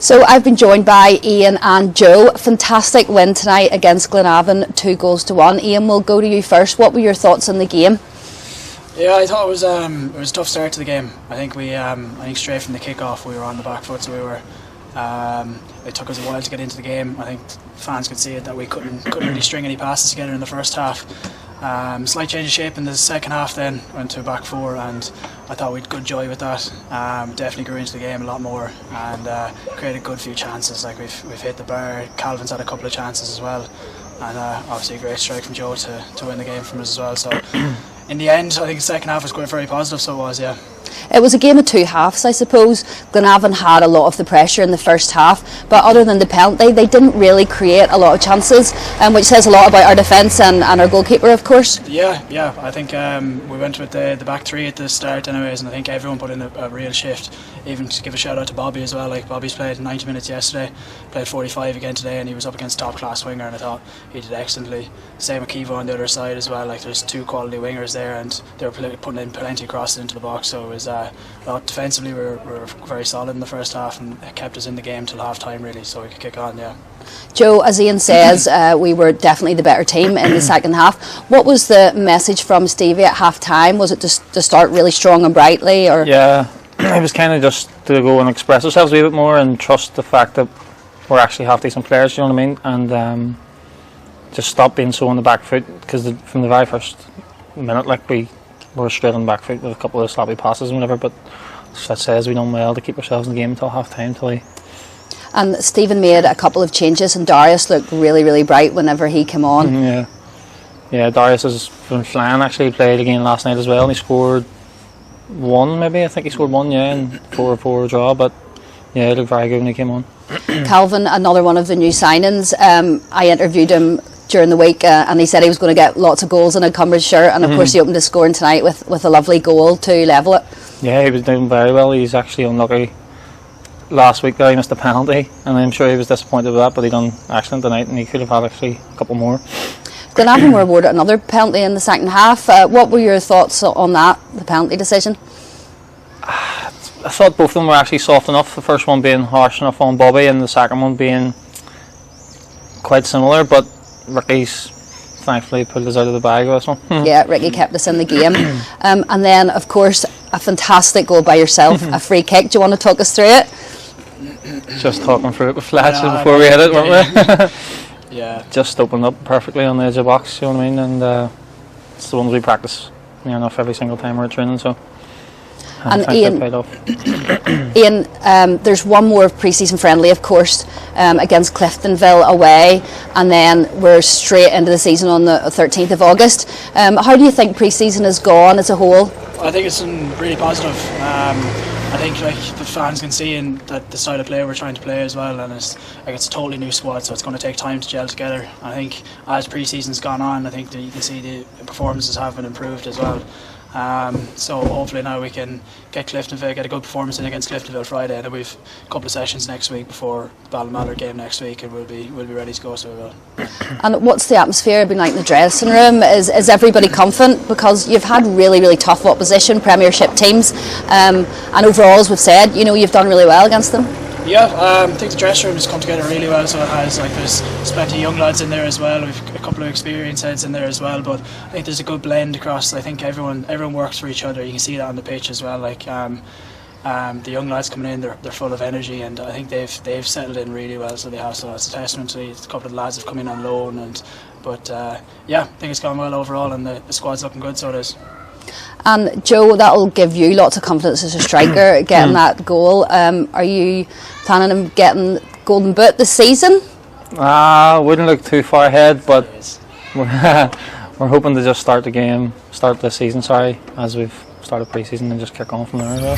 So I've been joined by Ian and Joe. Fantastic win tonight against Glenavon, 2-1. Ian, we'll go to you first. What were your thoughts on the game? Yeah, I thought it was a tough start to the game. I think straight from the kick-off we were on the back foot, so we were. It took us a while to get into the game. I think fans could see it that we couldn't really string any passes together in the first half. Slight change of shape in the second half, then went to a back four, and I thought we had good joy with that. Definitely grew into the game a lot more and created a good few chances. Like we've hit the bar. Calvin's had a couple of chances as well, and obviously a great strike from Joe to win the game from us as well. So in the end, I think the second half was quite very positive. So it was, yeah. It was a game of two halves, I suppose. Glenavon had a lot of the pressure in the first half, but other than the penalty, they didn't really create a lot of chances, which says a lot about our defence and our goalkeeper, of course. Yeah. I think we went with the back three at the start anyways, and I think everyone put in a real shift. Even to give a shout out to Bobby as well. Like Bobby's played 90 minutes yesterday, played 45 again today, and he was up against top class winger, and I thought he did excellently. Same with Kivo on the other side as well. Like there's two quality wingers there, and they were putting in plenty of crosses into the box. So it was defensively we were very solid in the first half, and it kept us in the game till half time really, so we could kick on. Yeah. Joe, as Ian says, we were definitely the better team in the second half. What was the message from Stevie at half time? Was it just to start really strong and brightly, or? Yeah, it was kind of just to go and express ourselves a wee bit more and trust the fact that we're actually half decent players, you know what I mean, and just stop being so on the back foot, because from the very first minute, like we were straight on the back foot with a couple of sloppy passes and whatever, but as that says, we done well to keep ourselves in the game until half time. Tully. And Stephen made a couple of changes, and Darius looked really, really bright whenever he came on. Yeah, Darius has been flying. Actually, he played again last night as well, and he scored one, maybe. I think he scored one, and 4-4 draw. But yeah, he looked very good when he came on. Calvin, another one of the new signings. I interviewed him during the week, and he said he was going to get lots of goals in a Cumbridge shirt, and of course he opened his scoring tonight with a lovely goal to level it. Yeah, he was doing very well. He's actually unlucky. Last week there he missed a penalty, and I'm sure he was disappointed with that, but he done excellent tonight, and he could have had actually a couple more. Glenavon were awarded another penalty in the second half. What were your thoughts on that, the penalty decision? I thought both of them were actually soft enough, the first one being harsh enough on Bobby and the second one being quite similar, but Ricky's thankfully pulled us out of the bag with this one. Yeah, Ricky kept us in the game. And then of course a fantastic goal by yourself, a free kick. Do you want to talk us through it? Just talking through it with Fletcher before we hit it, weren't we? Yeah. Just opened up perfectly on the edge of the box, you know what I mean, and it's the ones we practice enough every single time we're training, so. And Ian, there's one more pre-season friendly, of course, against Cliftonville away, and then we're straight into the season on the 13th of August. How do you think pre-season has gone as a whole? I think it's been really positive. I think like the fans can see in that the style of play we're trying to play as well, and it's a totally new squad, so it's going to take time to gel together. I think as pre-season's gone on, I think that you can see the performances have been improved as well. So hopefully now we can get a good performance in against Cliftonville Friday, and then we've a couple of sessions next week before the Ballyclare game next week, and we'll be ready to go. So we will. And what's the atmosphere been like in the dressing room? Is everybody confident, because you've had really, really tough opposition, Premiership teams, and overall, as we've said, you've done really well against them. Yeah, I think the dressing room has come together really well, so it has. Like there's plenty of young lads in there as well. We've a couple of experienced heads in there as well, but I think there's a good blend across. I think everyone works for each other. You can see that on the pitch as well. Like the young lads coming in, they're full of energy, and I think they've settled in really well. So they have. So it's a testament to a couple of the lads have come in on loan, but I think it's gone well overall, and the squad's looking good. So it is. And Joe, that'll give you lots of confidence as a striker, getting that goal. Are you planning on getting Golden Boot this season? Wouldn't look too far ahead, but we're hoping to just start the season, as we've started pre-season, and just kick on from there as well.